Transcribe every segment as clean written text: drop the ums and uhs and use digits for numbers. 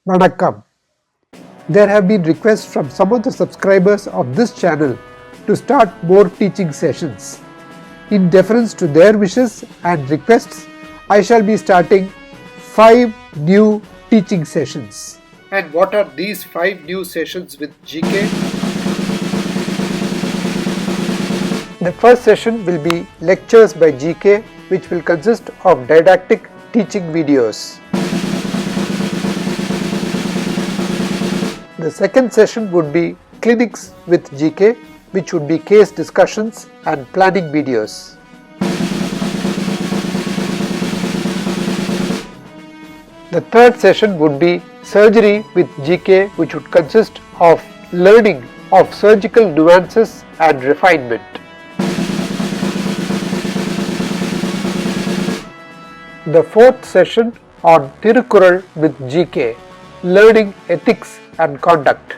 Vanakkam. There have been requests from some of the subscribers of this channel to start more teaching sessions. In deference to their wishes and requests, I shall be starting 5 new teaching sessions. And what are these 5 new sessions with GK? The first session will be lectures by GK, which will consist of didactic teaching videos. The second session would be clinics with GK, which would be case discussions and planning videos. The third session would be surgery with GK, which would consist of learning of surgical nuances and refinement. The fourth session on Thirukkural with GK, learning ethics and conduct.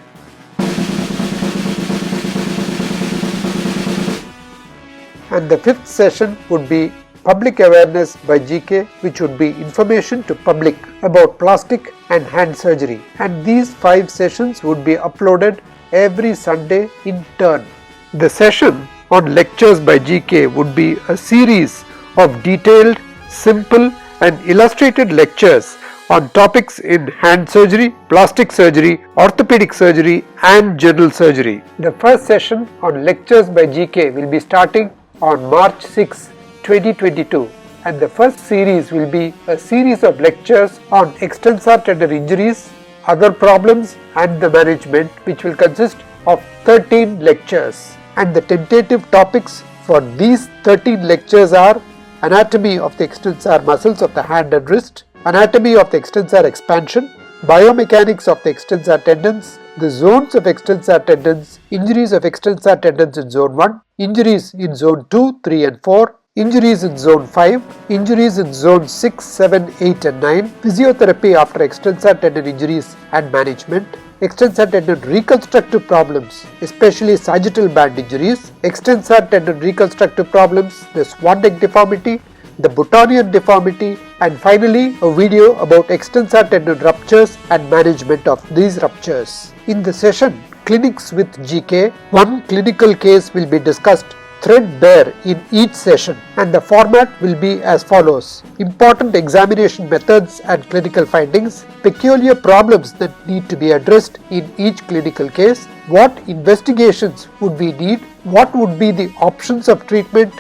And the fifth session would be public awareness by GK, which would be information to public about plastic and hand surgery. And these 5 sessions would be uploaded every Sunday in turn. The session on lectures by GK would be a series of detailed, simple and illustrated lectures on topics in hand surgery, plastic surgery, orthopedic surgery and general surgery. The first session on lectures by GK will be starting on March 6, 2022, and the first series will be a series of lectures on extensor tendon injuries, other problems and the management, which will consist of 13 lectures. And the tentative topics for these 13 lectures are anatomy of the extensor muscles of the hand and wrist, anatomy of the extensor expansion, biomechanics of the extensor tendons, the zones of extensor tendons, injuries of extensor tendons in zone 1, injuries in zone 2, 3 and 4, injuries in zone 5, injuries in zone 6, 7, 8 and 9, physiotherapy after extensor tendon injuries and management, extensor tendon reconstructive problems, especially sagittal band injuries, extensor tendon reconstructive problems, the swan neck deformity, the Bhuttonian deformity, and finally a video about extensor tendon ruptures and management of these ruptures. In the session Clinics with GK, one clinical case will be discussed threadbare in each session, and the format will be as follows: important examination methods and clinical findings, peculiar problems that need to be addressed in each clinical case, what investigations would we need, what would be the options of treatment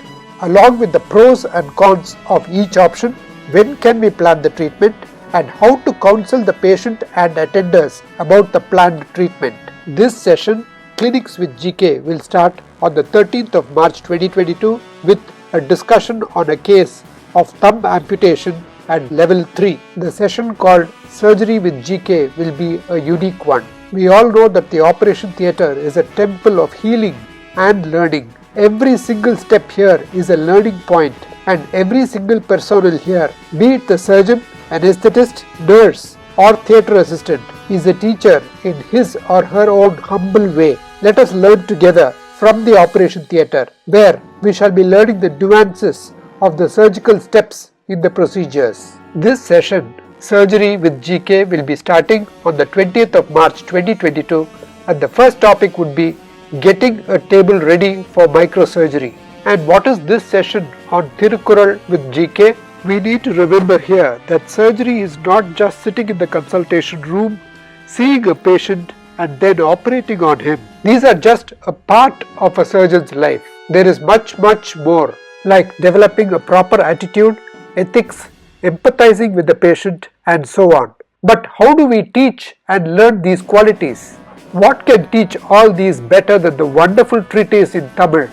along with the pros and cons of each option, when can we plan the treatment, and how to counsel the patient and attenders about the planned treatment. This session, Clinics with GK, will start on the 13th of March 2022 with a discussion on a case of thumb amputation and level 3. The session called Surgery with GK will be a unique one. We all know that the operation theatre is a temple of healing and learning. Every single step here is a learning point, and every single personnel here, be it the surgeon, anesthetist, nurse or theatre assistant, is a teacher in his or her own humble way. Let us learn together from the operation theatre, where we shall be learning the nuances of the surgical steps in the procedures. This session, Surgery with GK, will be starting on the 20th of March 2022, and the first topic would be getting a table ready for microsurgery. And what is this session on Thirukkural with GK? We need to remember here that surgery is not just sitting in the consultation room, seeing a patient and then operating on him. These are just a part of a surgeon's life. There is much more, like developing a proper attitude, ethics, empathizing with the patient and so on. But how do we teach and learn these qualities? What can teach all these better than the wonderful treatise in Tamil,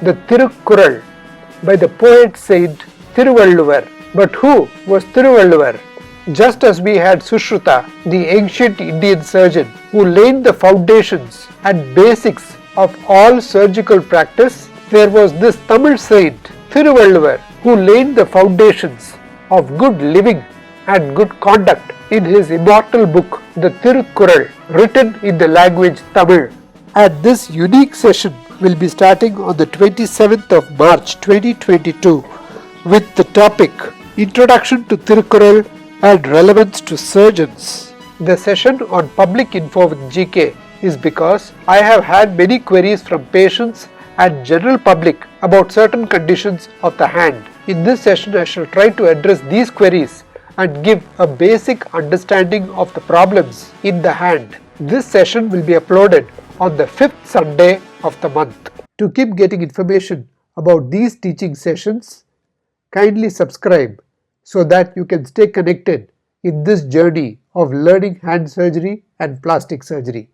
the Thirukkural, by the poet saint Thiruvallur? But who was Thiruvallur? Just as we had Sushruta, the ancient Indian surgeon who laid the foundations and basics of all surgical practice, there was this Tamil saint Thiruvallur who laid the foundations of good living and good conduct in his immortal book, the Thirukkural, written in the language Tamil. And this unique session will be starting on the 27th of March 2022 with the topic Introduction to Thirukkural and Relevance to Surgeons. The session on public info with GK is because I have had many queries from patients and general public about certain conditions of the hand. In this session I shall try to address these queries and give a basic understanding of the problems in the hand. This session will be uploaded on the 5th Sunday of the month. To keep getting information about these teaching sessions, kindly subscribe so that you can stay connected in this journey of learning hand surgery and plastic surgery.